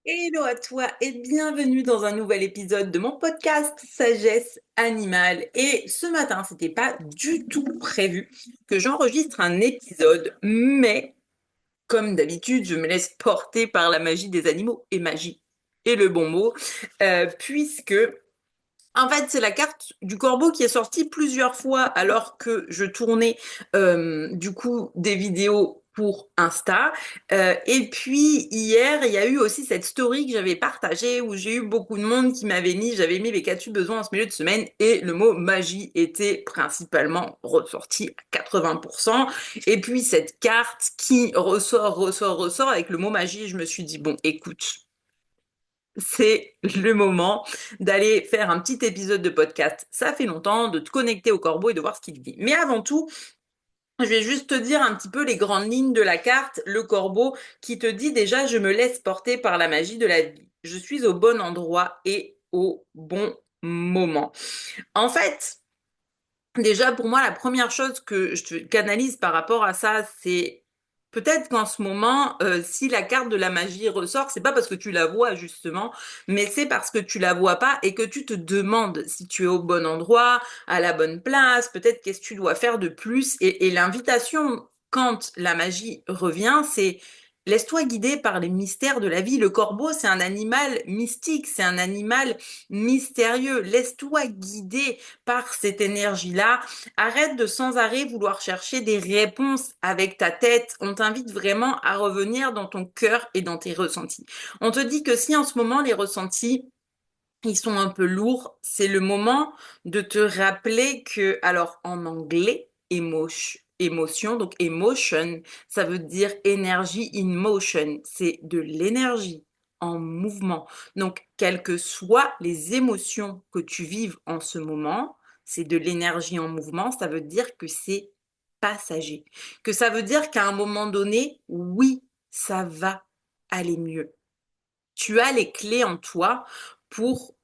Hello à toi et bienvenue dans un nouvel épisode de mon podcast Sagesse Animale. Et ce matin, c'était pas du tout prévu que j'enregistre un épisode, mais comme d'habitude, je me laisse porter par la magie des animaux et magie est le bon mot, puisque en fait, c'est la carte du corbeau qui est sortie plusieurs fois alors que je tournais du coup des vidéos pour Insta. Et puis hier, il y a eu aussi cette story que j'avais partagée où j'ai eu beaucoup de monde qui m'avait mis, j'avais mis les qu'as-tu besoin en ce milieu de semaine et le mot magie était principalement ressorti à 80%. Et puis cette carte qui ressort avec le mot magie, je me suis dit, bon, écoute, c'est le moment d'aller faire un petit épisode de podcast. Ça fait longtemps de te connecter au corbeau et de voir ce qu'il dit. Mais avant tout, je vais juste te dire un petit peu les grandes lignes de la carte, le corbeau, qui te dit déjà, je me laisse porter par la magie de la vie. Je suis au bon endroit et au bon moment. En fait, déjà, pour moi, la première chose que je te canalise par rapport à ça, c'est peut-être qu'en ce moment, si la carte de la magie ressort, c'est pas parce que tu la vois justement, mais c'est parce que tu la vois pas et que tu te demandes si tu es au bon endroit, à la bonne place, peut-être qu'est-ce que tu dois faire de plus. Et l'invitation, quand la magie revient, c'est laisse-toi guider par les mystères de la vie. Le corbeau, c'est un animal mystique, c'est un animal mystérieux. Laisse-toi guider par cette énergie-là. Arrête de sans arrêt vouloir chercher des réponses avec ta tête. On t'invite vraiment à revenir dans ton cœur et dans tes ressentis. On te dit que si en ce moment les ressentis ils sont un peu lourds, c'est le moment de te rappeler que, alors en anglais, émotion, donc emotion, ça veut dire énergie in motion, c'est de l'énergie en mouvement. Donc, quelles que soient les émotions que tu vives en ce moment, c'est de l'énergie en mouvement, ça veut dire que c'est passager. Que ça veut dire qu'à un moment donné, oui, ça va aller mieux. Tu as les clés en toi pour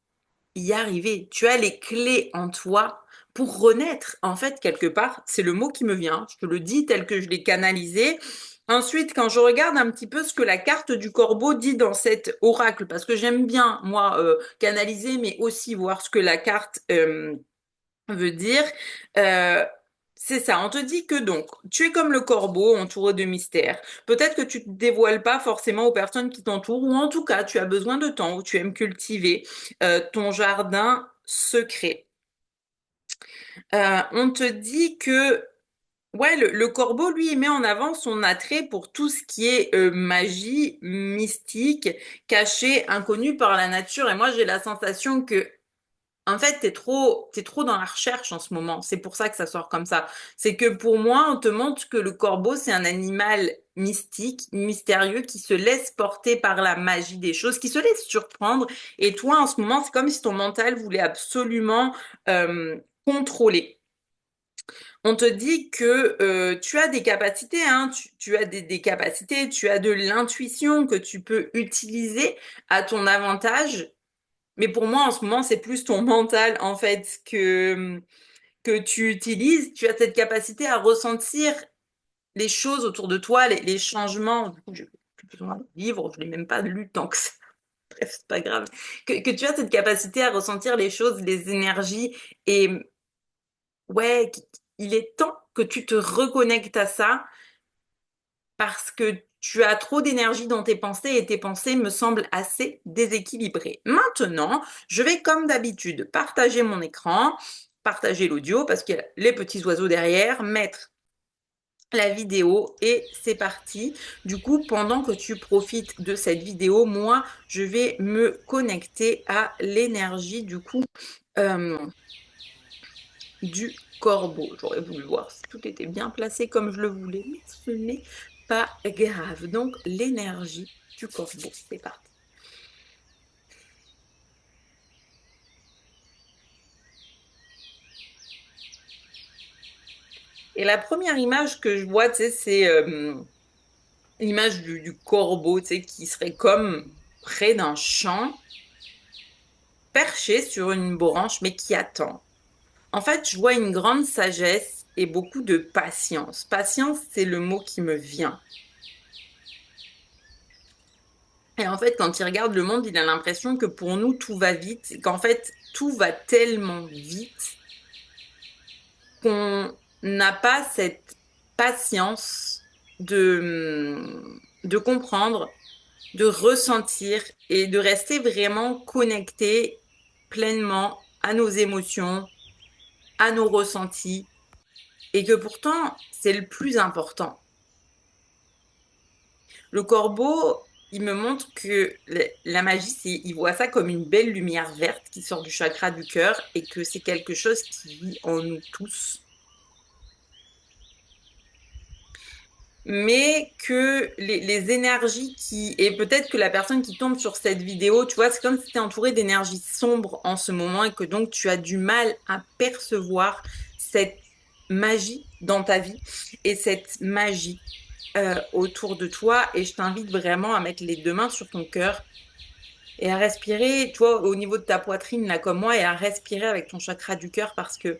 y arriver. Tu as les clés en toi pour renaître. En fait, quelque part, c'est le mot qui me vient. Je te le dis tel que je l'ai canalisé. Ensuite, quand je regarde un petit peu ce que la carte du corbeau dit dans cet oracle, parce que j'aime bien, moi, canaliser, mais aussi voir ce que la carte veut dire, euh, c'est ça. On te dit que donc, tu es comme le corbeau entouré de mystères. Peut-être que tu te dévoiles pas forcément aux personnes qui t'entourent, ou en tout cas, tu as besoin de temps, ou tu aimes cultiver ton jardin secret. On te dit que ouais, le corbeau, lui, il met en avant son attrait pour tout ce qui est magie, mystique, caché, inconnu par la nature. Et moi, j'ai la sensation que en fait, t'es trop dans la recherche en ce moment. C'est pour ça que ça sort comme ça. C'est que pour moi, on te montre que le corbeau, c'est un animal mystique, mystérieux, qui se laisse porter par la magie des choses, qui se laisse surprendre. Et toi, en ce moment, c'est comme si ton mental voulait absolument contrôler. On te dit que tu as des capacités, hein, tu as des capacités, tu as de l'intuition que tu peux utiliser à ton avantage, mais pour moi, en ce moment, c'est plus ton mental, en fait, que tu utilises. Tu as cette capacité à ressentir les choses autour de toi, les changements. Du coup, j'ai plus besoin de livre, je l'ai même pas lu tant que ça. Bref, c'est pas grave. Que tu as cette capacité à ressentir les choses, les énergies. Et ouais, il est temps que tu te reconnectes à ça parce que tu as trop d'énergie dans tes pensées et tes pensées me semblent assez déséquilibrées. Maintenant, je vais comme d'habitude partager mon écran, partager l'audio parce qu'il y a les petits oiseaux derrière, mettre la vidéo et c'est parti. Du coup, pendant que tu profites de cette vidéo, moi, je vais me connecter à l'énergie euh, du corbeau. J'aurais voulu voir si tout était bien placé comme je le voulais, mais ce n'est pas grave. Donc, l'énergie du corbeau, c'est parti. Et la première image que je vois, tu sais, c'est l'image du corbeau, tu sais, qui serait comme près d'un champ, perché sur une branche, mais qui attend. En fait, je vois une grande sagesse et beaucoup de patience. Patience, c'est le mot qui me vient. Et en fait, quand il regarde le monde, il a l'impression que pour nous, tout va vite, et qu'en fait, tout va tellement vite qu'on n'a pas cette patience de comprendre, de ressentir et de rester vraiment connecté pleinement à nos émotions, à nos ressentis, et que pourtant, c'est le plus important. Le corbeau, il me montre que la magie, il voit ça comme une belle lumière verte qui sort du chakra du cœur et que c'est quelque chose qui vit en nous tous. Mais que les énergies et peut-être que la personne qui tombe sur cette vidéo, tu vois, c'est comme si tu es entouré d'énergie sombre en ce moment et que donc tu as du mal à percevoir cette magie dans ta vie et cette magie autour de toi. Et je t'invite vraiment à mettre les deux mains sur ton cœur et à respirer, tu vois, au niveau de ta poitrine, là, comme moi, et à respirer avec ton chakra du cœur parce que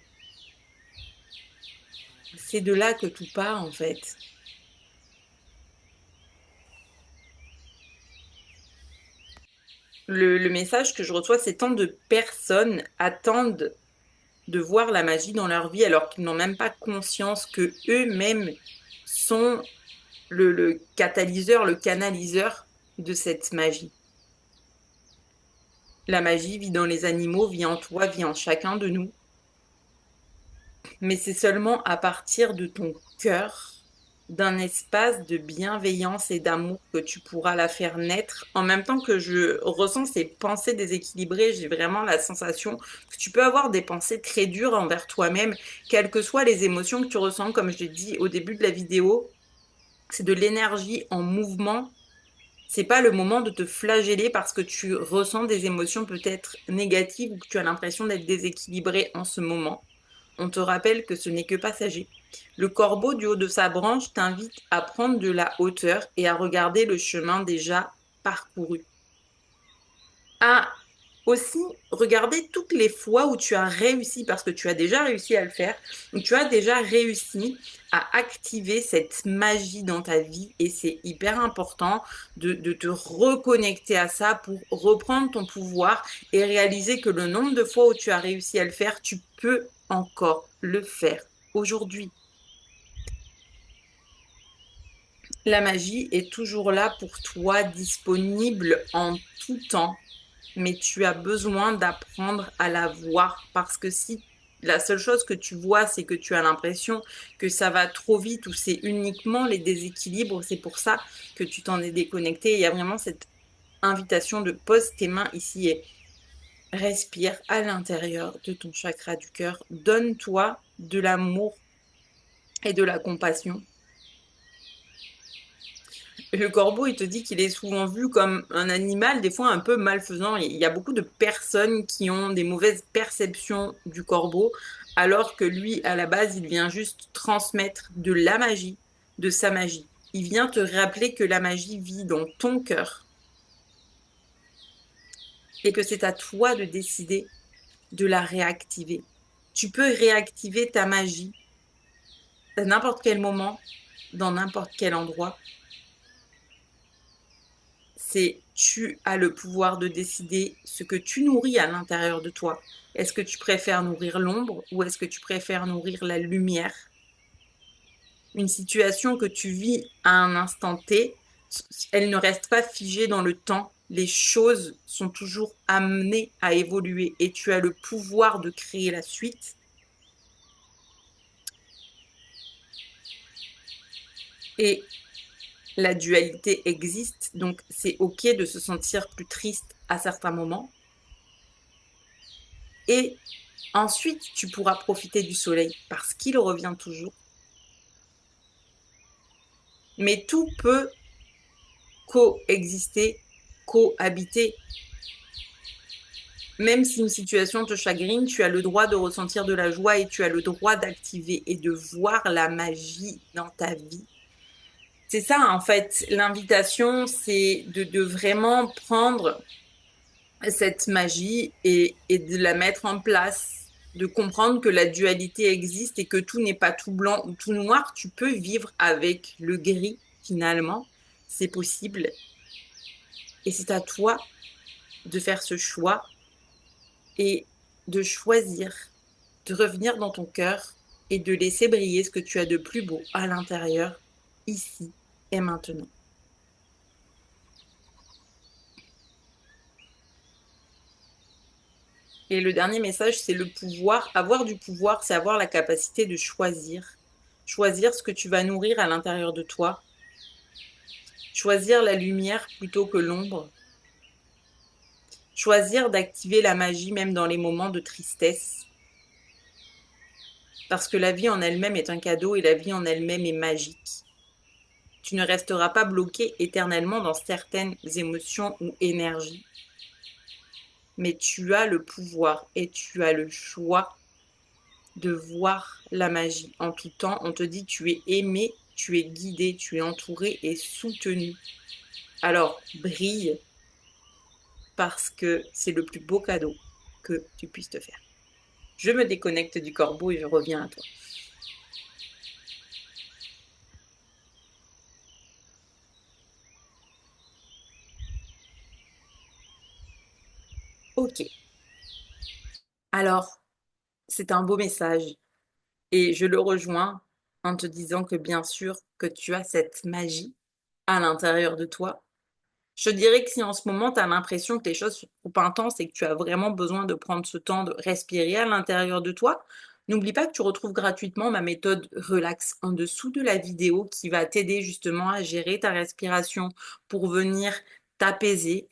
c'est de là que tout part, en fait. Le message que je reçois, c'est tant de personnes attendent de voir la magie dans leur vie alors qu'ils n'ont même pas conscience que eux-mêmes sont le catalyseur, le canaliseur de cette magie. La magie vit dans les animaux, vit en toi, vit en chacun de nous. Mais c'est seulement à partir de ton cœur, d'un espace de bienveillance et d'amour que tu pourras la faire naître. En même temps que je ressens ces pensées déséquilibrées, j'ai vraiment la sensation que tu peux avoir des pensées très dures envers toi-même, quelles que soient les émotions que tu ressens, comme je l'ai dit au début de la vidéo. C'est de l'énergie en mouvement. C'est pas le moment de te flageller parce que tu ressens des émotions peut-être négatives ou que tu as l'impression d'être déséquilibré en ce moment. On te rappelle que ce n'est que passager. Le corbeau du haut de sa branche t'invite à prendre de la hauteur et à regarder le chemin déjà parcouru. À aussi regarder toutes les fois où tu as réussi, parce que tu as déjà réussi à le faire, où tu as déjà réussi à activer cette magie dans ta vie et c'est hyper important de te reconnecter à ça pour reprendre ton pouvoir et réaliser que le nombre de fois où tu as réussi à le faire, tu peux encore le faire aujourd'hui. La magie est toujours là pour toi, disponible en tout temps, mais tu as besoin d'apprendre à la voir parce que si la seule chose que tu vois, c'est que tu as l'impression que ça va trop vite ou c'est uniquement les déséquilibres, c'est pour ça que tu t'en es déconnecté. Il y a vraiment cette invitation de pose tes mains ici et respire à l'intérieur de ton chakra du cœur. Donne-toi de l'amour et de la compassion. Le corbeau, il te dit qu'il est souvent vu comme un animal, des fois un peu malfaisant. Il y a beaucoup de personnes qui ont des mauvaises perceptions du corbeau, alors que lui, à la base, il vient juste transmettre de la magie, de sa magie. Il vient te rappeler que la magie vit dans ton cœur et que c'est à toi de décider de la réactiver. Tu peux réactiver ta magie à n'importe quel moment, dans n'importe quel endroit. C'est tu as le pouvoir de décider ce que tu nourris à l'intérieur de toi. Est-ce que tu préfères nourrir l'ombre ou est-ce que tu préfères nourrir la lumière? Une situation que tu vis à un instant T, elle ne reste pas figée dans le temps. Les choses sont toujours amenées à évoluer et tu as le pouvoir de créer la suite. Et la dualité existe, donc c'est OK de se sentir plus triste à certains moments. Et ensuite, tu pourras profiter du soleil parce qu'il revient toujours. Mais tout peut coexister, cohabiter. Même si une situation te chagrine, tu as le droit de ressentir de la joie et tu as le droit d'activer et de voir la magie dans ta vie. C'est ça, en fait, l'invitation, c'est de vraiment prendre cette magie et de la mettre en place, de comprendre que la dualité existe et que tout n'est pas tout blanc ou tout noir. Tu peux vivre avec le gris, finalement. C'est possible. Et c'est à toi de faire ce choix et de choisir de revenir dans ton cœur et de laisser briller ce que tu as de plus beau à l'intérieur, ici et maintenant. Et le dernier message, c'est le pouvoir. Avoir du pouvoir, c'est avoir la capacité de choisir. Choisir ce que tu vas nourrir à l'intérieur de toi. Choisir la lumière plutôt que l'ombre. Choisir d'activer la magie même dans les moments de tristesse. Parce que la vie en elle-même est un cadeau et la vie en elle-même est magique. Tu ne resteras pas bloqué éternellement dans certaines émotions ou énergies. Mais tu as le pouvoir et tu as le choix de voir la magie en tout temps. On te dit tu es aimé, tu es guidé, tu es entouré et soutenu. Alors brille parce que c'est le plus beau cadeau que tu puisses te faire. Je me déconnecte du corbeau et je reviens à toi. Ok, alors c'est un beau message et je le rejoins en te disant que bien sûr que tu as cette magie à l'intérieur de toi. Je dirais que si en ce moment tu as l'impression que les choses sont trop intenses et que tu as vraiment besoin de prendre ce temps de respirer à l'intérieur de toi, n'oublie pas que tu retrouves gratuitement ma méthode Relax en dessous de la vidéo qui va t'aider justement à gérer ta respiration pour venir t'apaiser.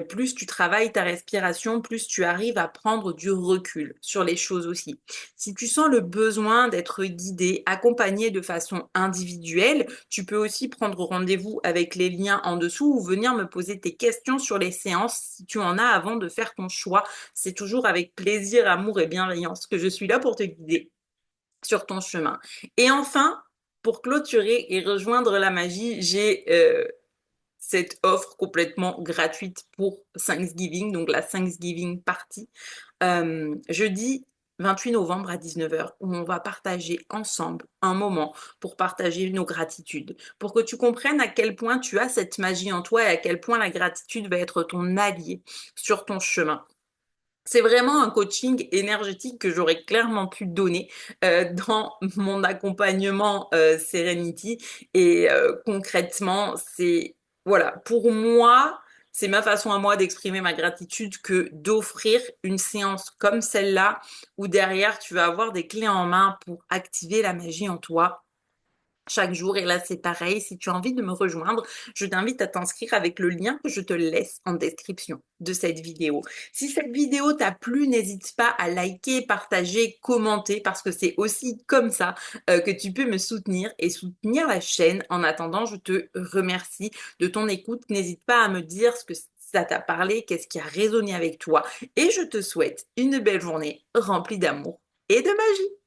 Plus tu travailles ta respiration, plus tu arrives à prendre du recul sur les choses aussi. Si tu sens le besoin d'être guidé, accompagné de façon individuelle, tu peux aussi prendre rendez-vous avec les liens en dessous ou venir me poser tes questions sur les séances si tu en as avant de faire ton choix. C'est toujours avec plaisir, amour et bienveillance que je suis là pour te guider sur ton chemin. Et enfin, pour clôturer et rejoindre la magie, j'ai cette offre complètement gratuite pour Thanksgiving, donc la Thanksgiving Party, jeudi 28 novembre à 19h, où on va partager ensemble un moment pour partager nos gratitudes, pour que tu comprennes à quel point tu as cette magie en toi et à quel point la gratitude va être ton allié sur ton chemin. C'est vraiment un coaching énergétique que j'aurais clairement pu donner dans mon accompagnement Serenity. Et concrètement, c'est, voilà, pour moi, c'est ma façon à moi d'exprimer ma gratitude que d'offrir une séance comme celle-là, où derrière, tu vas avoir des clés en main pour activer la magie en toi chaque jour. Et là, c'est pareil. Si tu as envie de me rejoindre, je t'invite à t'inscrire avec le lien que je te laisse en description de cette vidéo. Si cette vidéo t'a plu, n'hésite pas à liker, partager, commenter, parce que c'est aussi comme ça que tu peux me soutenir et soutenir la chaîne. En attendant, je te remercie de ton écoute. N'hésite pas à me dire ce que ça t'a parlé, qu'est-ce qui a résonné avec toi. Et je te souhaite une belle journée remplie d'amour et de magie.